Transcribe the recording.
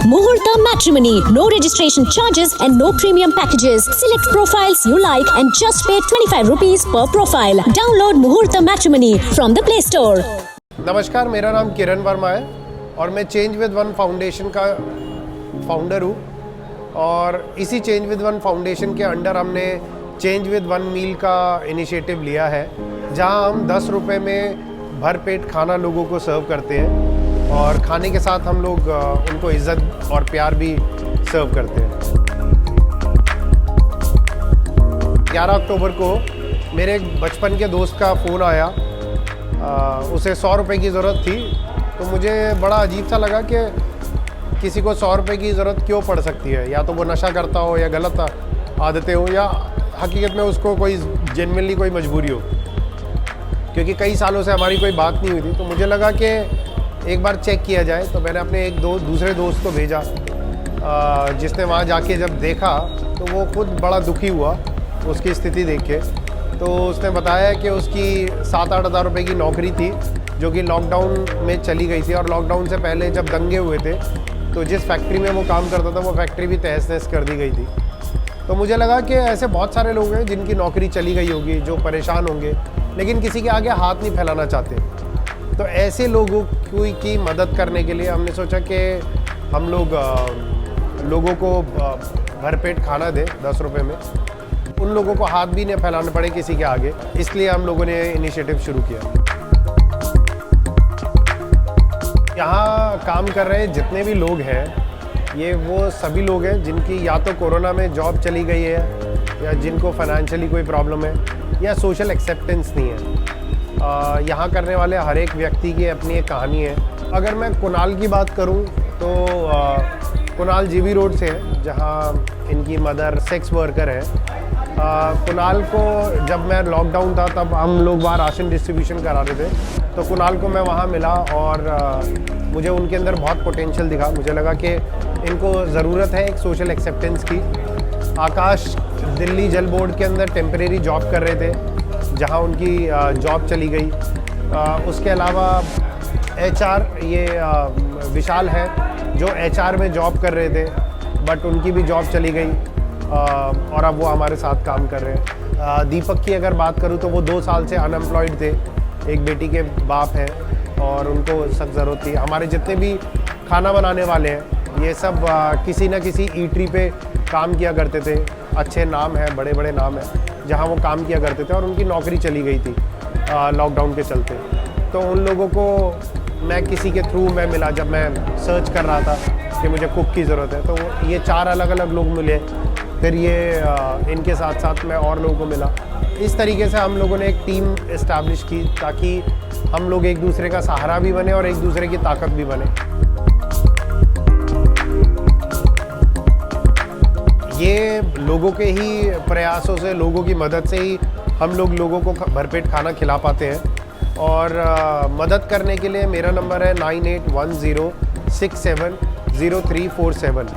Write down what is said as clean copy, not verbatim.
Muhurta Matrimony. No registration charges and no premium packages. Select profiles you like and just pay 25 rupees per profile. Download Muhurta Matrimony from the Play Store. नमस्कार, मेरा नाम किरण वर्मा है और मैं change with one foundation का founder हूँ। और इसी चेंज विद वन फाउंडेशन के अंडर हमने चेंज विद वन मील का इनिशिएटिव लिया है, जहाँ हम 10 रुपये में भरपेट खाना लोगों को सर्व करते हैं और खाने के साथ हम लोग उनको इज़्ज़त और प्यार भी सर्व करते हैं। 11 अक्टूबर को मेरे एक बचपन के दोस्त का फ़ोन आया। उसे 100 रुपये की ज़रूरत थी, तो मुझे बड़ा अजीब सा लगा कि किसी को 100 रुपये की ज़रूरत क्यों पड़ सकती है। या तो वो नशा करता हो या गलत आदतें हो, या हकीकत में उसको कोई जेन्युइनली कोई मजबूरी हो, क्योंकि कई सालों से हमारी कोई बात नहीं हुई थी। तो मुझे लगा कि एक बार चेक किया जाए। तो मैंने अपने दूसरे दोस्त को भेजा, जिसने वहाँ जाके जब देखा तो वो खुद बड़ा दुखी हुआ उसकी स्थिति देख के। तो उसने बताया कि उसकी 7-8 हज़ार रुपये की नौकरी थी, जो कि लॉकडाउन में चली गई थी। और लॉकडाउन से पहले जब दंगे हुए थे तो जिस फैक्ट्री में वो काम करता था वो फैक्ट्री भी तहस नहस कर दी गई थी। तो मुझे लगा कि ऐसे बहुत सारे लोग हैं जिनकी नौकरी चली गई होगी, जो परेशान होंगे, लेकिन किसी के आगे हाथ नहीं फैलाना चाहते। तो ऐसे लोगों की मदद करने के लिए हमने सोचा कि हम लोगों को भरपेट खाना दें 10 रुपये में, उन लोगों को हाथ भी नहीं फैलाने पड़े किसी के आगे। इसलिए हम लोगों ने इनिशिएटिव शुरू किया। यहाँ काम कर रहे जितने भी लोग हैं, ये वो सभी लोग हैं जिनकी या तो कोरोना में जॉब चली गई है, या जिनको फाइनेंशियली कोई प्रॉब्लम है, या सोशल एक्सेप्टेंस नहीं है। यहाँ करने वाले हर एक व्यक्ति की अपनी एक कहानी है। अगर मैं कुणाल की बात करूँ तो कुणाल जीबी रोड से है, जहाँ इनकी मदर सेक्स वर्कर है। कुणाल को जब मैं लॉकडाउन था तब हम लोग वहाँ राशन डिस्ट्रीब्यूशन करा रहे थे, तो कुणाल को मैं वहाँ मिला और मुझे उनके अंदर बहुत पोटेंशियल दिखा। मुझे लगा कि इनको ज़रूरत है एक सोशल एक्सेप्टेंस की। आकाश दिल्ली जल बोर्ड के अंदर टेम्परेरी जॉब कर रहे थे, जहाँ उनकी जॉब चली गई। उसके अलावा HR ये विशाल है, जो HR में जॉब कर रहे थे, बट उनकी भी जॉब चली गई और अब वो हमारे साथ काम कर रहे हैं। दीपक की अगर बात करूँ तो वो 2 साल से अनएम्प्लॉयड थे, एक बेटी के बाप हैं और उनको सख्त ज़रूरत थी। हमारे जितने भी खाना बनाने वाले हैं, ये सब किसी न किसी ईटरी पे काम किया करते थे। अच्छे नाम हैं, बड़े बड़े नाम हैं, जहाँ वो काम किया करते थे और उनकी नौकरी चली गई थी लॉकडाउन के चलते। तो उन लोगों को मैं किसी के थ्रू मैं मिला, जब मैं सर्च कर रहा था कि मुझे कुक की ज़रूरत है, तो ये 4 अलग अलग लोग मिले। फिर ये इनके साथ साथ मैं और लोगों को मिला। इस तरीके से हम लोगों ने एक टीम इस्टेब्लिश की, ताकि हम लोग एक दूसरे का सहारा भी बने और एक दूसरे की ताकत भी बने। ये लोगों के ही प्रयासों से, लोगों की मदद से ही हम लोग लोगों को भरपेट खाना खिला पाते हैं। और मदद करने के लिए मेरा नंबर है 9810670347।